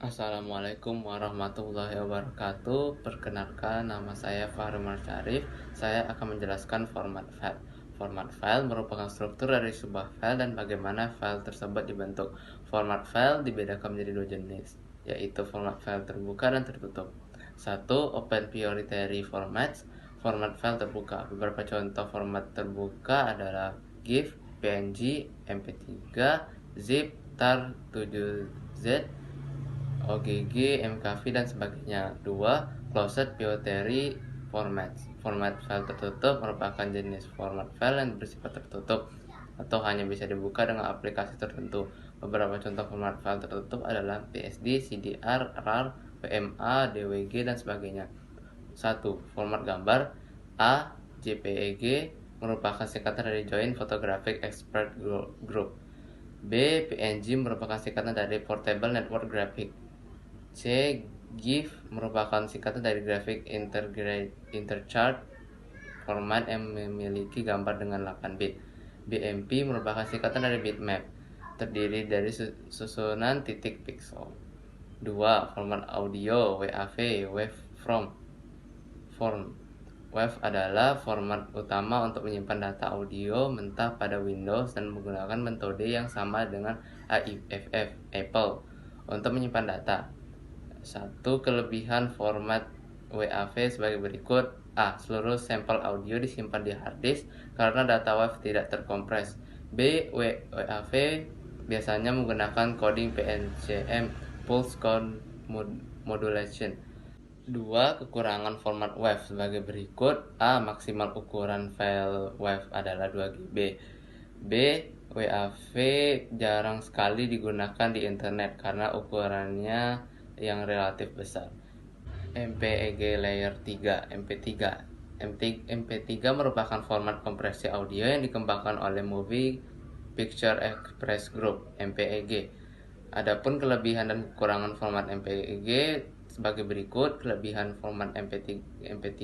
Assalamualaikum warahmatullahi wabarakatuh. Perkenalkan, nama saya Fahri Syarif. Saya akan menjelaskan format file. Format file merupakan struktur dari sebuah file dan bagaimana file tersebut dibentuk. Format file dibedakan menjadi dua jenis, yaitu format file terbuka dan tertutup. Satu, Open Priority Formats, format file terbuka. Beberapa contoh format terbuka adalah GIF, PNG, MP3, ZIP, TAR 7Z, OGG, MKV, dan sebagainya. 2. Closed Priority Formats. Format file tertutup merupakan jenis format file yang bersifat tertutup atau hanya bisa dibuka dengan aplikasi tertentu. Beberapa contoh format file tertutup adalah PSD, CDR, RAR, PMA, DWG, dan sebagainya. 1. Format gambar. A. JPEG merupakan singkatan dari Joint Photographic Expert Group. B. PNG merupakan singkatan dari Portable Network Graphic. C. GIF merupakan singkatan dari Graphic Interchart format yang memiliki gambar dengan 8 bit. BMP merupakan singkatan dari bitmap, terdiri dari susunan titik pixel. 2. Format audio. WAV, waveform. WAV adalah format utama untuk menyimpan data audio mentah pada Windows dan menggunakan metode yang sama dengan AIFF, Apple, untuk menyimpan data. Satu kelebihan format WAV sebagai berikut. A. Seluruh sampel audio disimpan di hard disk karena data WAV tidak terkompres. B. WAV biasanya menggunakan coding PNCM, Pulse Code Modulation. 2. Kekurangan format WAV sebagai berikut. A. Maksimal ukuran file WAV adalah 2 GB. B. WAV jarang sekali digunakan di internet karena ukurannya yang relatif besar. MPEG Layer 3, MP3. MP3 merupakan format kompresi audio yang dikembangkan oleh Movie Picture Express Group, MPEG. Adapun kelebihan dan kekurangan format MPEG sebagai berikut. Kelebihan format MP3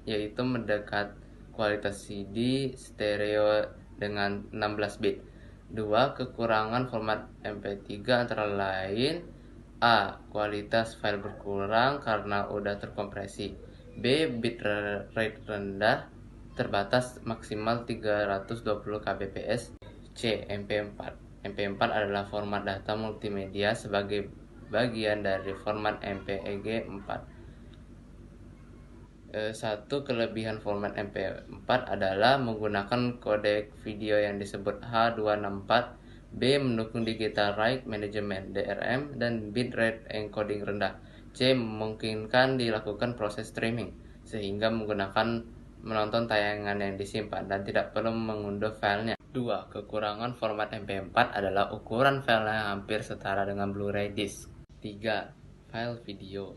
yaitu mendekat kualitas CD stereo dengan 16 bit. 2. Kekurangan format MP3 antara lain: A. Kualitas file berkurang karena udah terkompresi. B. Bitrate rendah, terbatas maksimal 320 kbps. C. MP4. MP4 adalah format data multimedia sebagai bagian dari format MPEG 4. Satu kelebihan format MP4 adalah menggunakan kodek video yang disebut H264. B. Mendukung digital right management (DRM) dan bitrate encoding rendah. C. Memungkinkan dilakukan proses streaming sehingga menggunakan menonton tayangan yang disimpan dan tidak perlu mengunduh filenya. 2. Kekurangan format MP4 adalah ukuran filenya hampir setara dengan Blu-ray disc. 3. File video.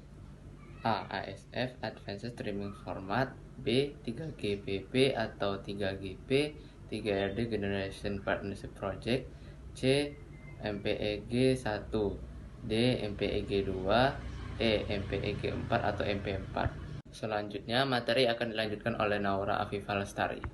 A. ASF Advanced Streaming Format. B. 3GPP atau 3GP 3RD Generation Partnership Project. C. MPEG 1. D. MPEG 2. E. MPEG 4 atau MP4. Selanjutnya, materi akan dilanjutkan oleh Naura Afifah Lestari.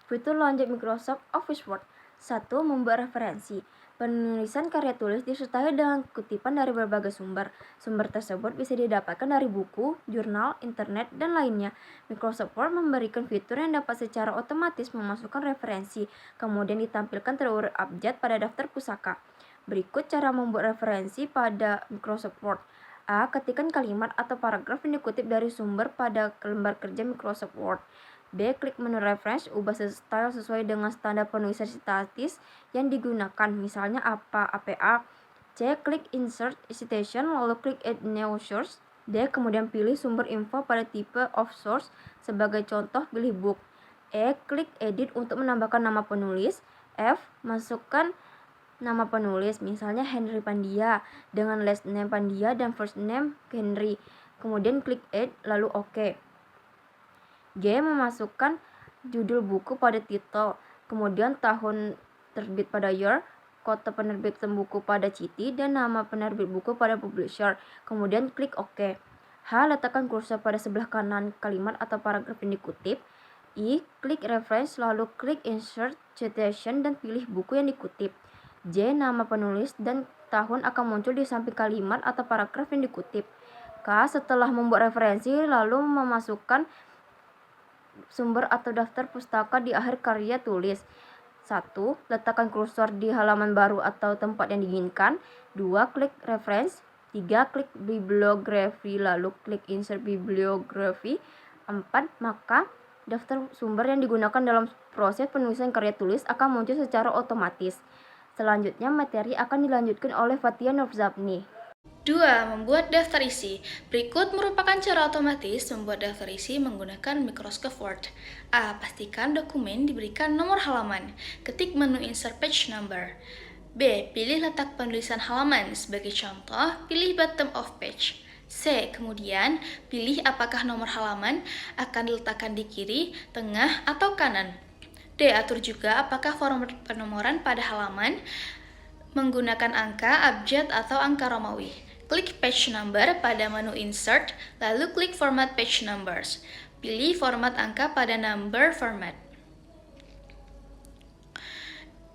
Fitur lanjut Microsoft Office Word. 1. Membuat referensi. Penulisan karya tulis disertai dengan kutipan dari berbagai sumber. Sumber tersebut bisa didapatkan dari buku, jurnal, internet, dan lainnya. Microsoft Word memberikan fitur yang dapat secara otomatis memasukkan referensi, kemudian ditampilkan terurut abjad pada daftar pusaka. Berikut cara membuat referensi pada Microsoft Word. A. Ketikkan kalimat atau paragraf yang dikutip dari sumber pada lembar kerja Microsoft Word. B. Klik menu reference, ubah style sesuai dengan standar penulisan statis yang digunakan, misalnya APA. C. Klik insert citation, lalu klik add new source. D. Kemudian pilih sumber info pada tipe of source, sebagai contoh pilih book. E. Klik edit untuk menambahkan nama penulis. F. Masukkan nama penulis, misalnya Henry Pandia, dengan last name Pandia dan first name Henry. Kemudian klik add, lalu OK. G. Memasukkan judul buku pada titel, kemudian tahun terbit pada year, kota penerbit buku pada citi, dan nama penerbit buku pada publisher. Kemudian klik OK. H. Letakkan kursor pada sebelah kanan kalimat atau paragraf yang dikutip. I. Klik reference, lalu klik insert citation dan pilih buku yang dikutip. J. Nama penulis dan tahun akan muncul di samping kalimat atau paragraf yang dikutip. K. Setelah membuat referensi, lalu memasukkan sumber atau daftar pustaka di akhir karya tulis. 1. Letakkan kursor di halaman baru atau tempat yang diinginkan. 2. Klik reference. 3. Klik bibliografi lalu klik insert bibliografi. 4. Maka daftar sumber yang digunakan dalam proses penulisan karya tulis akan muncul secara otomatis. Selanjutnya materi akan dilanjutkan oleh Fathia Nurzapni. 2. Membuat daftar isi. Berikut merupakan cara otomatis membuat daftar isi menggunakan Microsoft Word. A. Pastikan dokumen diberikan nomor halaman. Ketik menu Insert Page Number. B. Pilih letak penulisan halaman. Sebagai contoh, pilih bottom of page. C. Kemudian, pilih apakah nomor halaman akan diletakkan di kiri, tengah, atau kanan. D. Atur juga apakah format penomoran pada halaman menggunakan angka, abjad, atau angka Romawi. Klik page number pada menu insert, lalu klik format page numbers. Pilih format angka pada number format.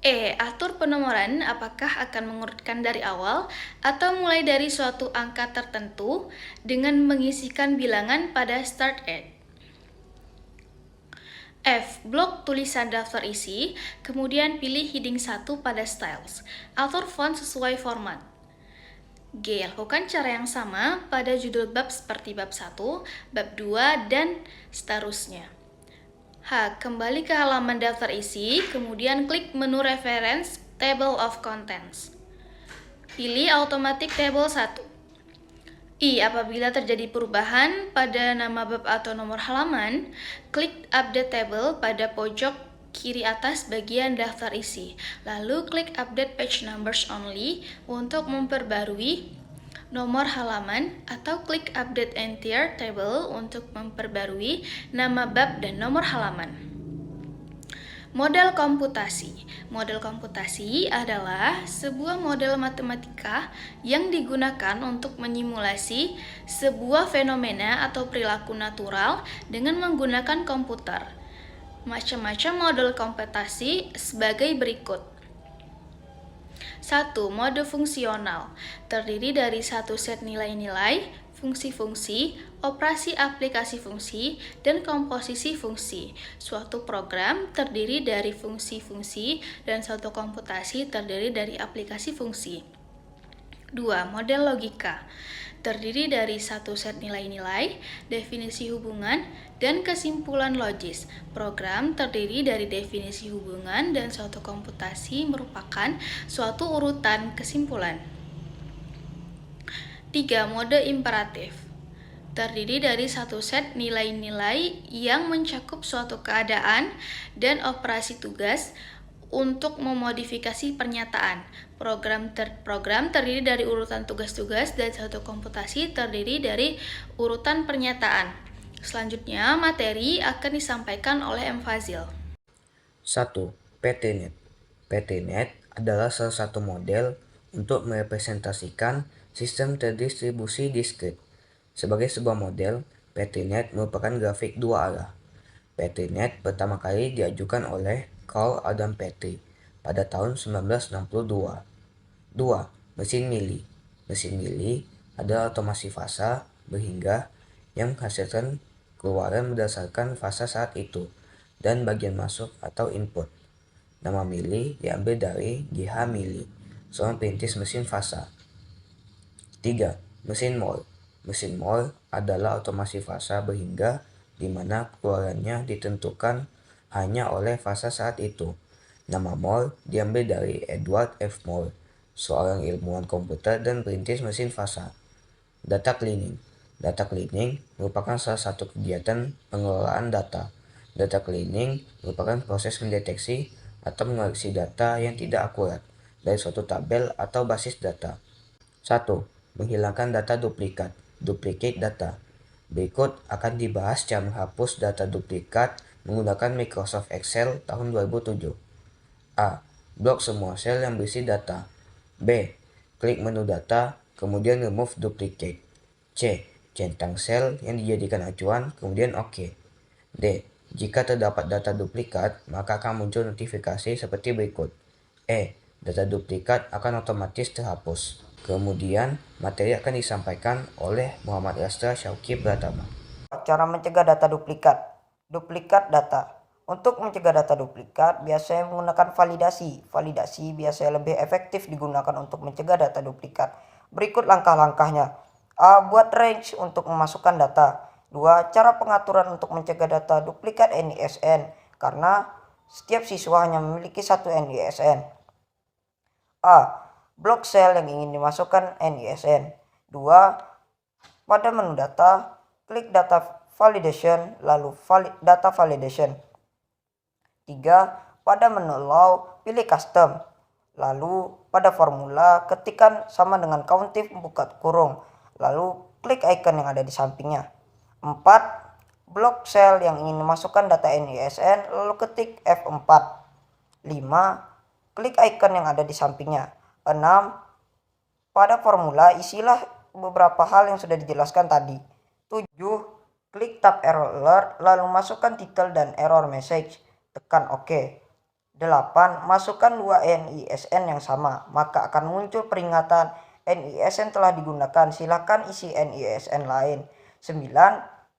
E. Atur penomoran apakah akan mengurutkan dari awal atau mulai dari suatu angka tertentu dengan mengisikan bilangan pada start at. F. Blok tulisan daftar isi, kemudian pilih heading 1 pada styles. Atur font sesuai format. G. Lakukan cara yang sama pada judul bab seperti bab 1, bab 2, dan seterusnya. H. Kembali ke halaman daftar isi, kemudian klik menu Reference Table of Contents. Pilih Automatic Table 1. I. Apabila terjadi perubahan pada nama bab atau nomor halaman, klik Update Table pada pojok kiri atas bagian daftar isi. Lalu klik Update Page Numbers Only untuk memperbarui nomor halaman, atau klik Update Entire Table untuk memperbarui nama bab dan nomor halaman. Model komputasi. Model komputasi adalah sebuah model matematika yang digunakan untuk menyimulasi sebuah fenomena atau perilaku natural dengan menggunakan komputer. Macam-macam model komputasi sebagai berikut. 1. Mode fungsional. Terdiri dari satu set nilai-nilai, fungsi-fungsi, operasi aplikasi fungsi, dan komposisi fungsi. Suatu program terdiri dari fungsi-fungsi dan suatu komputasi terdiri dari aplikasi fungsi. 2. Model logika. Terdiri dari satu set nilai-nilai, definisi hubungan, dan kesimpulan logis. Program terdiri dari definisi hubungan dan suatu komputasi merupakan suatu urutan kesimpulan. 3. Mode imperatif. Terdiri dari satu set nilai-nilai yang mencakup suatu keadaan dan operasi tugas untuk memodifikasi pernyataan. Program terdiri dari urutan tugas-tugas dan satu komputasi terdiri dari urutan pernyataan. Selanjutnya, materi akan disampaikan oleh M. Fazil. 1. PTNet. PTNet adalah salah satu model untuk merepresentasikan sistem terdistribusi diskrit. Sebagai sebuah model, PTNet merupakan grafik dua arah. PTNet pertama kali diajukan oleh Carl Adam Petrie pada tahun 1962. 2. Mesin Mealy. Mesin Mealy adalah otomasi fasa berhingga yang menghasilkan keluaran berdasarkan fasa saat itu dan bagian masuk atau input. Nama Mealy diambil dari G.H. Mealy, seorang perintis mesin fasa. 3. Mesin Moore. Mesin Moore adalah otomasi fasa berhingga di mana keluarannya ditentukan hanya oleh fasa saat itu. Nama Moore diambil dari Edward F. Moore, seorang ilmuwan komputer dan perintis mesin fasa. Data cleaning. Data cleaning merupakan salah satu kegiatan pengelolaan data. Data cleaning merupakan proses mendeteksi atau mengoreksi data yang tidak akurat dari suatu tabel atau basis data. 1. Menghilangkan data duplikat. Duplicate data. Berikut akan dibahas cara menghapus data duplikat menggunakan Microsoft Excel tahun 2007. A. Blok semua sel yang berisi data. B. Klik menu data, kemudian remove duplicate. C. Centang sel yang dijadikan acuan, kemudian OK. D. Jika terdapat data duplikat, maka akan muncul notifikasi seperti berikut. E. data duplikat akan otomatis terhapus. Kemudian, materi akan disampaikan oleh Muhammad Rastra Syauqi Pratama. Cara mencegah data duplikat. Duplikat data. Untuk mencegah data duplikat, biasanya menggunakan validasi. Validasi biasanya lebih efektif digunakan untuk mencegah data duplikat. Berikut langkah-langkahnya. A. Buat range untuk memasukkan data. 2. Cara pengaturan untuk mencegah data duplikat NISN, karena setiap siswa hanya memiliki satu NISN. A. Blok sel yang ingin dimasukkan NISN. 2. Pada menu data, klik data validation, lalu data validation. 3. Pada menu allow, pilih custom. Lalu pada formula, ketikkan sama dengan countif buka kurung. Lalu klik icon yang ada di sampingnya. 4. Blok sel yang ingin memasukkan data NISN, lalu ketik F4. 5. Klik icon yang ada di sampingnya. 6. Pada formula, isilah beberapa hal yang sudah dijelaskan tadi. 7. Klik tab error alert, lalu masukkan title dan error message. Tekan OK. 8. Masukkan 2 NISN yang sama, maka akan muncul peringatan NISN telah digunakan. Silakan isi NISN lain. 9.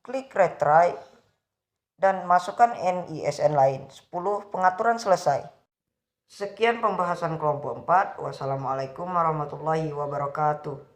Klik retry dan masukkan NISN lain. 10. Pengaturan selesai. Sekian pembahasan kelompok 4. Wassalamualaikum warahmatullahi wabarakatuh.